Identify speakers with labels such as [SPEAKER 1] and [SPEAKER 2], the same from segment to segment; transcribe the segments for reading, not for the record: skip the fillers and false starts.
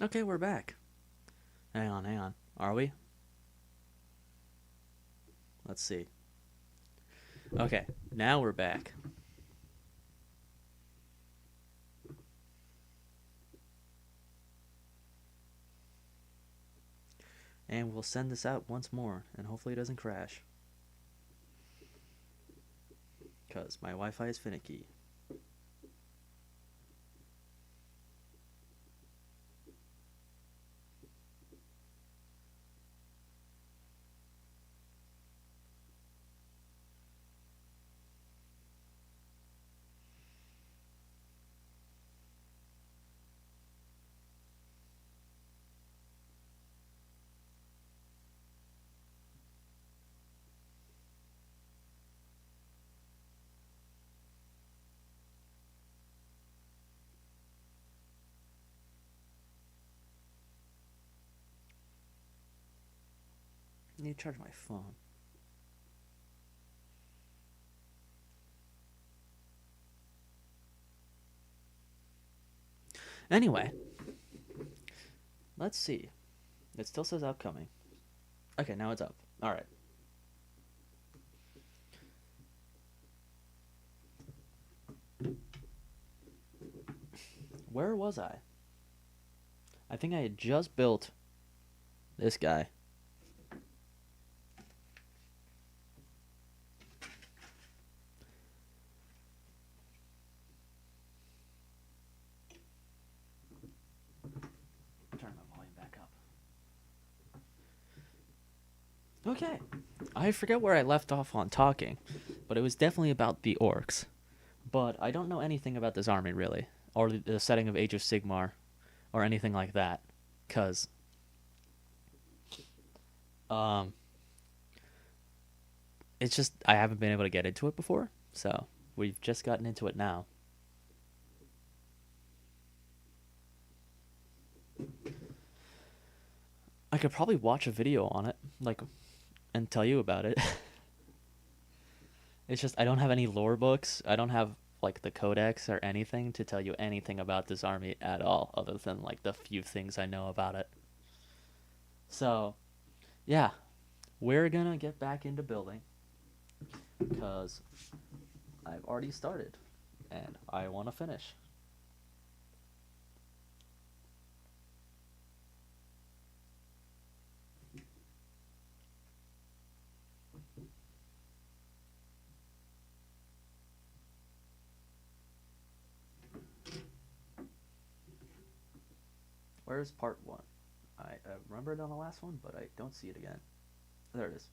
[SPEAKER 1] Okay, we're back. Hang on, hang on. Are we? Let's see. Okay, now we're back. And we'll send this out once more, and hopefully it doesn't crash. Because my Wi Fi is finicky. I need to charge my phone. Anyway, let's see. It still says outcoming. Okay, now it's up. Alright. Where was I? I think I had just built this guy. Turn my volume back up. Okay. I forget where I left off on talking, but it was definitely about the orcs. But I don't know anything about this army, really, or the setting of Age of Sigmar, or anything like that. Because, um, it's just, I haven't been able to get into it before, so we've just gotten into it now. I could probably watch a video on it, like, and tell you about it. It's just I don't have any lore books. I don't have like the codex or anything to tell you anything about this army at all, other than like the few things I know about it. So, yeah, we're gonna get back into building because I've already started and I want to finish. Where's part one? I remember it on the last one, but I don't see it again. There it is.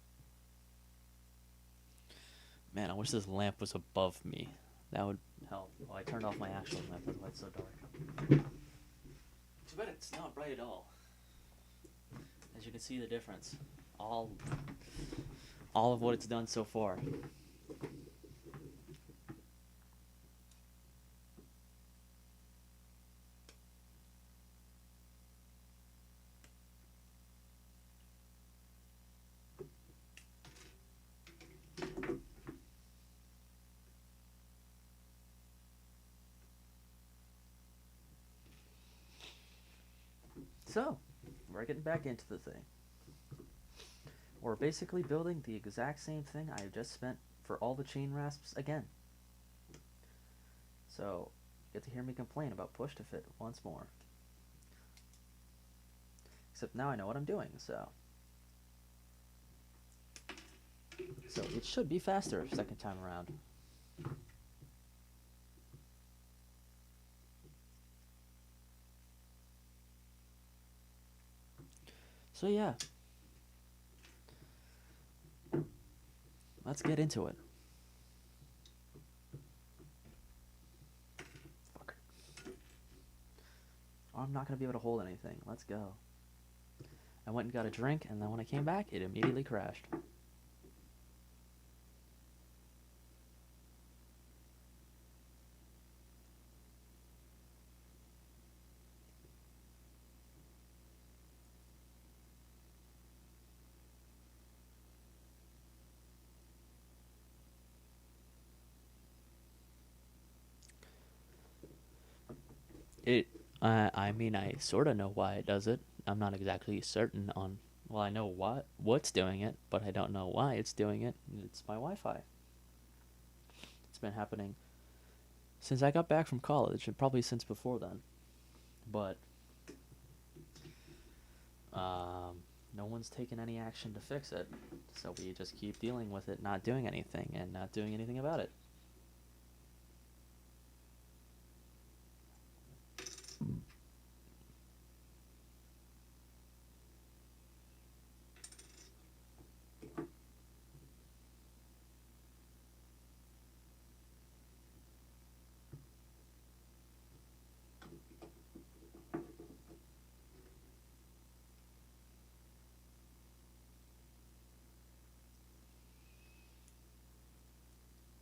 [SPEAKER 1] Man, I wish this lamp was above me. That would help. Well, I turned off my actual lamp, that's why it's so dark. Too bad it's not bright at all. As you can see the difference. All all of what it's done so far. So, we're getting back into the thing. We're basically building the exact same thing I just spent for all the chain rasps again. So, you get to hear me complain about push to fit once more. Except now I know what I'm doing, so. So it should be faster second time around. So yeah. Let's get into it. Fuck. Oh, I'm not going to be able to hold anything. Let's go. I went and got a drink, and then when I came back, it immediately crashed. It I mean, I sort of know why it does it. I'm not exactly certain on. Well, I know what's doing it, but I don't know why it's doing it. It's my Wi-Fi. It's been happening since I got back from college, and probably since before then. But no one's taken any action to fix it, so we just keep dealing with it, not doing anything, and not doing anything about it.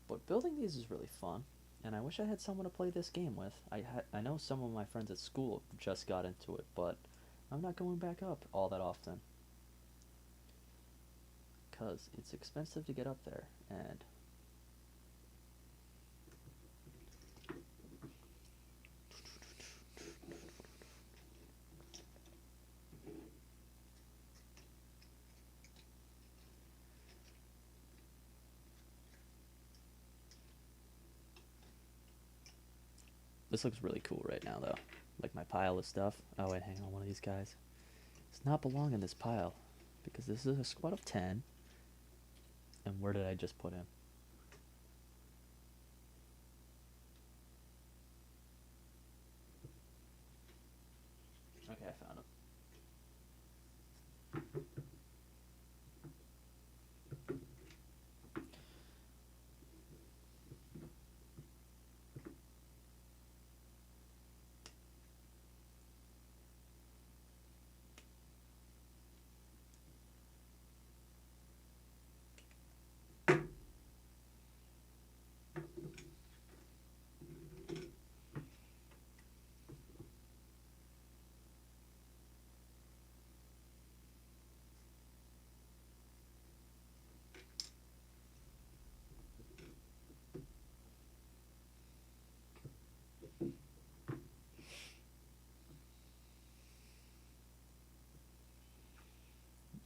[SPEAKER 1] But building these is really fun, and I wish I had someone to play this game with. I know some of my friends at school just got into it, but I'm not going back up all that often because it's expensive to get up there, and this looks really cool right now, though. Like my pile of stuff. Oh, wait, hang on. One of these guys does not belong in this pile because this is a squad of 10. And where did I just put him? Okay, I found him.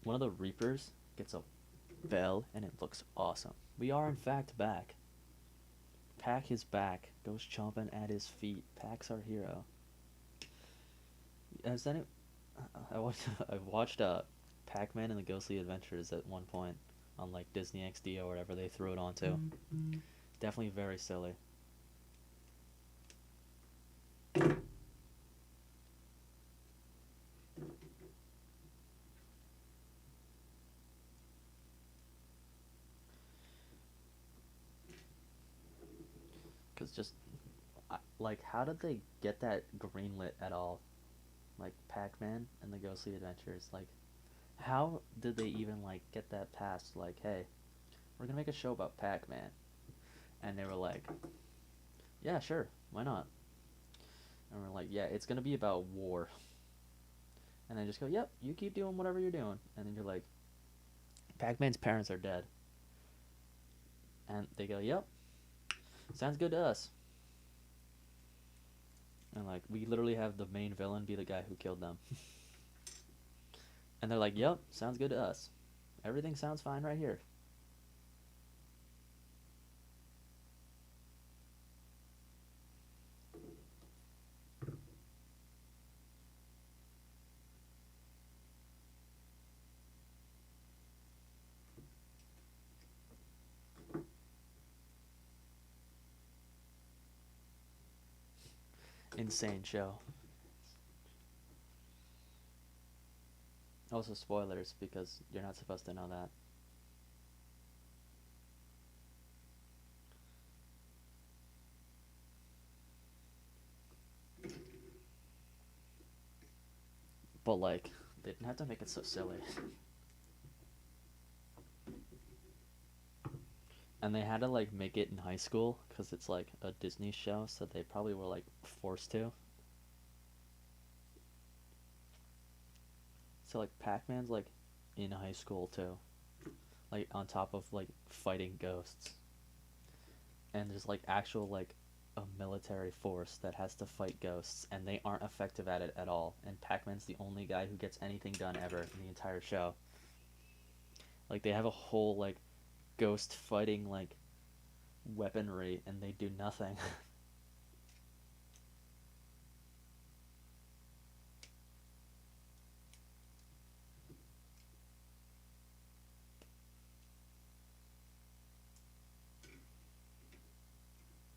[SPEAKER 1] One of the Reapers gets a bell, and it looks awesome. We are, in fact, back. Pack is back. Goes chomping at his feet. Pack's our hero. Has any? I've watched Pac-Man and the Ghostly Adventures at one point on like Disney XD or whatever they threw it onto. Definitely very silly. Cause just like how did they get that greenlit at all? Like Pac-Man and the Ghostly Adventures. Like how did they even like get that past? Like hey, we're gonna make a show about Pac-Man, and they were like, yeah, sure, why not? And we're like, yeah, it's gonna be about war. And they just go, yep, you keep doing whatever you're doing. And then you're like, Pac-Man's parents are dead. And they go, yep, sounds good to us. And like, we literally have the main villain be the guy who killed them. And they're like, yep, sounds good to us. Everything sounds fine right here. Insane show. Also, spoilers because you're not supposed to know that. But like, they didn't have to make it so silly. And they had to like make it in high school because it's like a Disney show, so they probably were like forced to. So like Pac-Man's like in high school too, like on top of like fighting ghosts, and there's like actual like a military force that has to fight ghosts, and they aren't effective at it at all. And Pac-Man's the only guy who gets anything done ever in the entire show. Like they have a whole like ghost fighting like weaponry, and they do nothing.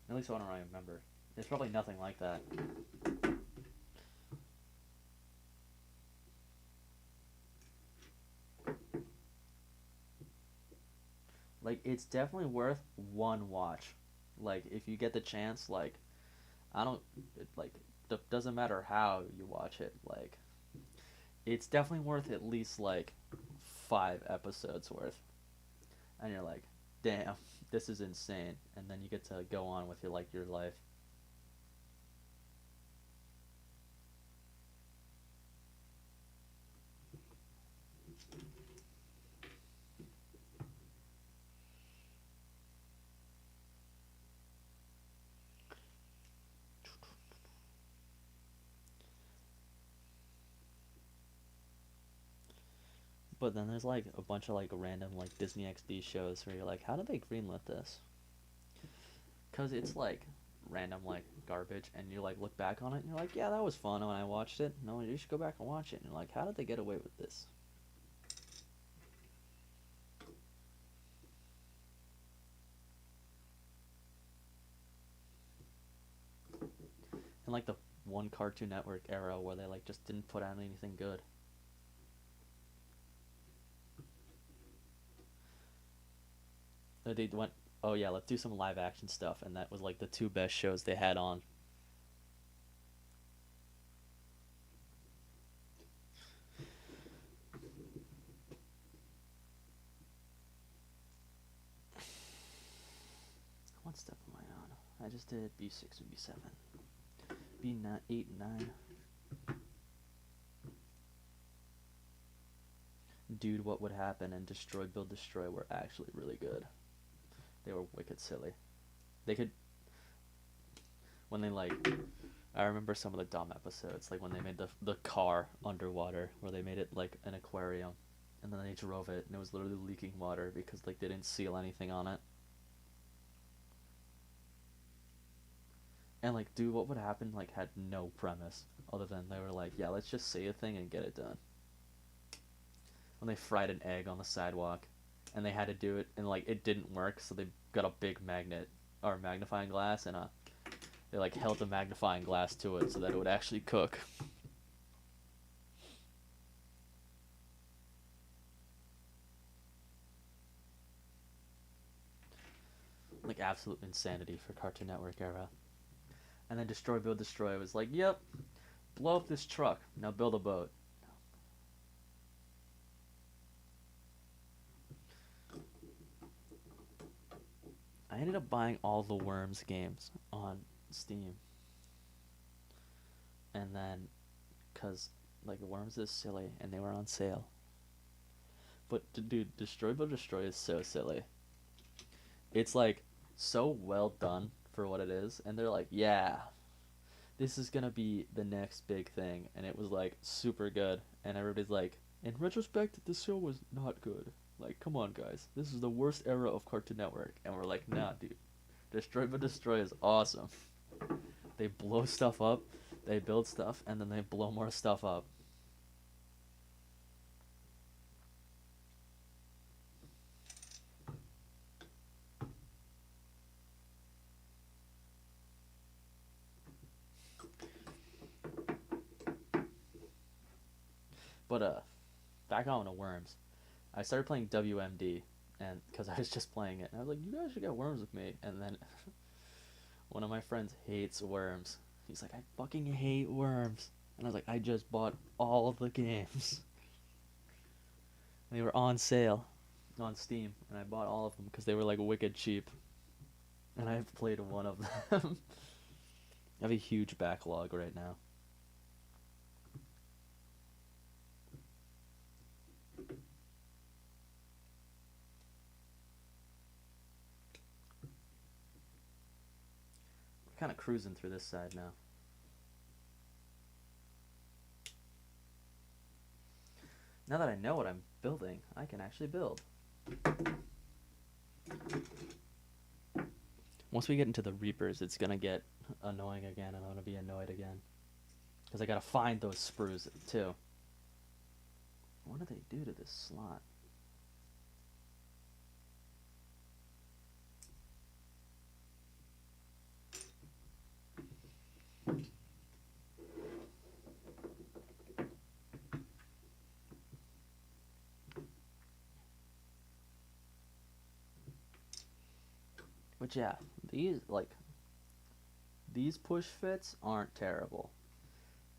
[SPEAKER 1] At least I don't really remember. There's probably nothing like that. Like it's definitely worth one watch. Like if you get the chance, like I don't like doesn't matter how you watch it. Like it's definitely worth at least like 5 episodes worth. And you're like, damn, this is insane. And then you get to go on with your life. But then there's like a bunch of like random like Disney XD shows where you're like, how did they greenlit this? Because it's like random like garbage, and you like look back on it and you're like, yeah, that was fun when I watched it. No, you should go back and watch it. And you're like, how did they get away with this? And like the one Cartoon Network era where they like just didn't put out anything good. They went, oh yeah, let's do some live action stuff, and that was like the two best shows they had on. What step am I on? I just did B6 and B7. B8 and 9. Dude, What Would Happen and Destroy Build Destroy were actually really good. They were wicked silly. They could when they like I remember some of the dumb episodes, like when they made the car underwater, where they made it like an aquarium, and then they drove it, and it was literally leaking water because like they didn't seal anything on it. And like, dude, What Would Happen like had no premise other than they were like, yeah, let's just say a thing and get it done. When they fried an egg on the sidewalk, and they had to do it, and like it didn't work, so they got a big magnet or magnifying glass, and they like held the magnifying glass to it so that it would actually cook. Like absolute insanity for Cartoon Network era. And then Destroy Build Destroy was like, yep, blow up this truck, now build a boat. I ended up buying all the Worms games on Steam, and then because like Worms is silly and they were on sale. But dude, Destroy Build Destroy is so silly. It's like so well done for what it is, and they're like, yeah, this is gonna be the next big thing, and it was like super good, and everybody's like, in retrospect, this show was not good. Like, come on, guys, this is the worst era of Cartoon Network, and we're like, nah, dude, Destroy but Destroy is awesome. They blow stuff up, they build stuff, and then they blow more stuff up. But back on to Worms. I started playing WMD, and because I was just playing it, and I was like, you guys should get Worms with me. And then one of my friends hates Worms. He's like, I fucking hate Worms. And I was like, I just bought all of the games. And they were on sale on Steam, and I bought all of them because they were like wicked cheap. And I've played one of them. I have a huge backlog right now. kind of cruising through this side now. Now that I know what I'm building, I can actually build. Once we get into the Reapers, it's going to get annoying again, and I'm going to be annoyed again. Because I got to find those sprues, too. What do they do to this slot? But yeah, these push fits aren't terrible.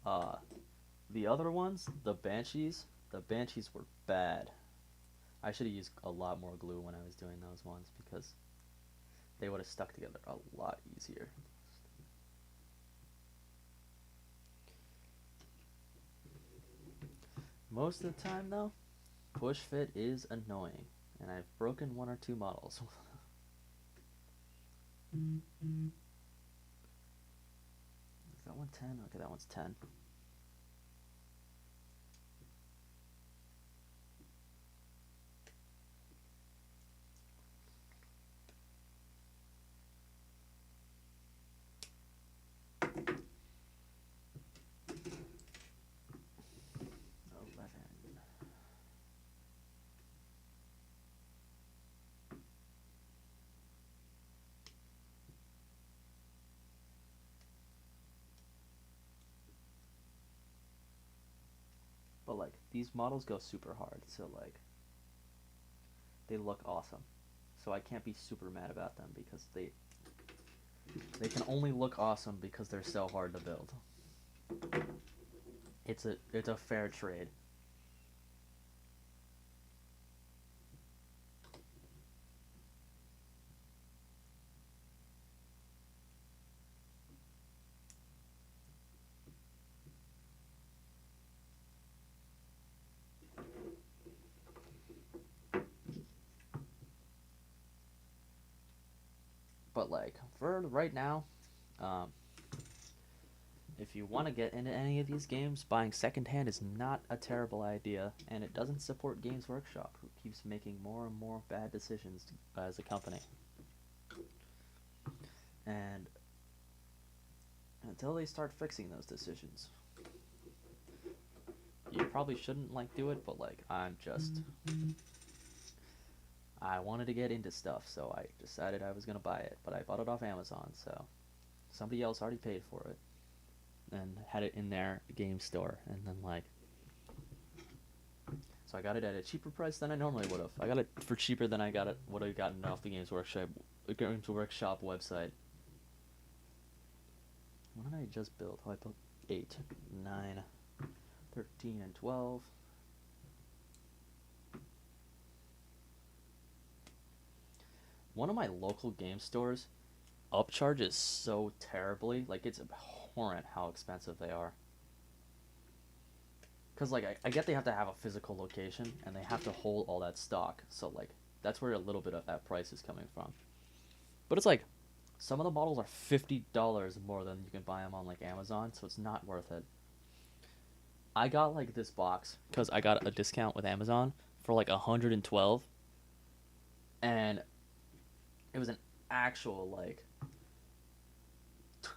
[SPEAKER 1] The other ones, the Banshees were bad. I should have used a lot more glue when I was doing those ones because they would have stuck together a lot easier. Most of the time though, push fit is annoying, and I've broken one or two models. Is that one 10? Okay, that one's 10. But like these models go super hard, so like they look awesome. So I can't be super mad about them because they can only look awesome because they're so hard to build. It's a fair trade. But like for right now, if you want to get into any of these games, buying secondhand is not a terrible idea, and it doesn't support Games Workshop, who keeps making more and more bad decisions as a company. And until they start fixing those decisions, you probably shouldn't like do it, but like I wanted to get into stuff, so I decided I was gonna buy it, but I bought it off Amazon, so somebody else already paid for it and had it in their game store, and then like, so I got it at a cheaper price than I normally would have. I got it for cheaper than I would have gotten off the Games Workshop website. What did I just build? Oh, I built 8, 9, 13, and 12. One of my local game stores upcharges so terribly. Like, it's abhorrent how expensive they are. Because, like, I get they have to have a physical location, and they have to hold all that stock. So, like, that's where a little bit of that price is coming from. But it's like, some of the models are $50 more than you can buy them on, like, Amazon, so it's not worth it. I got, like, this box, because I got a discount with Amazon for, like, 112. And it was an actual, like,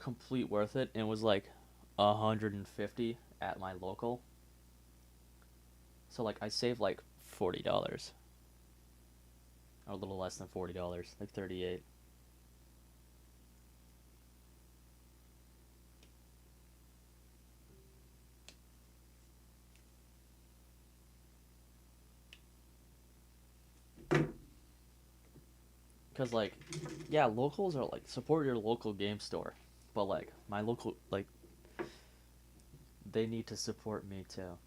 [SPEAKER 1] complete worth it. And it was, like, 150 at my local. So, like, I saved, like, $40. Or a little less than $40. Like, 38. Because, like, yeah, locals are, like, support your local game store. But, like, my local, like, they need to support me, too.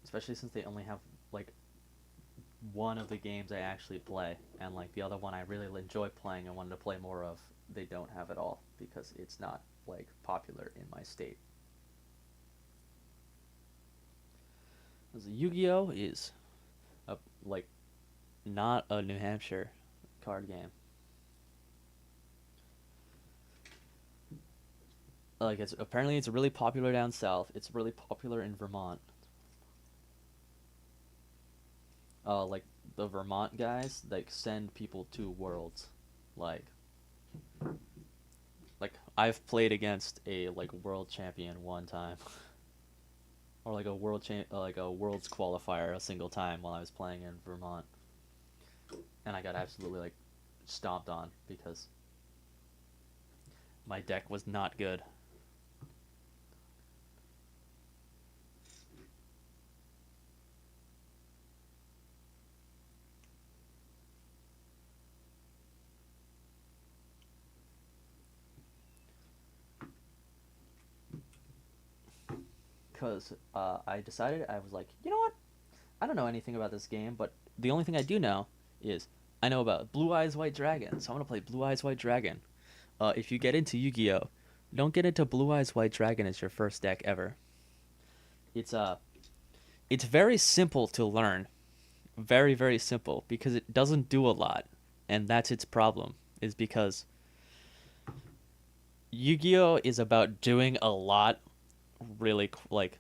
[SPEAKER 1] Especially since they only have, like, one of the games I actually play. And, like, the other one I really enjoy playing and wanted to play more of, they don't have it all. Because it's not, like, popular in my state. Yu-Gi-Oh! Is, like, not a New Hampshire card game. Like it's apparently it's really popular down south. It's really popular in Vermont. Like the Vermont guys like send people to worlds. Like like I've played against a like world champion one time, or like a like a world's qualifier a single time while I was playing in Vermont, and I got absolutely like stomped on because my deck was not good. Because I decided I was like, you know what? I don't know anything about this game, but the only thing I do know is I know about Blue Eyes White Dragon, so I'm gonna play Blue Eyes White Dragon. If you get into Yu-Gi-Oh, don't get into Blue Eyes White Dragon as your first deck ever. It's it's very simple to learn, very simple because it doesn't do a lot, and that's its problem. Is because Yu-Gi-Oh is about doing a lot really like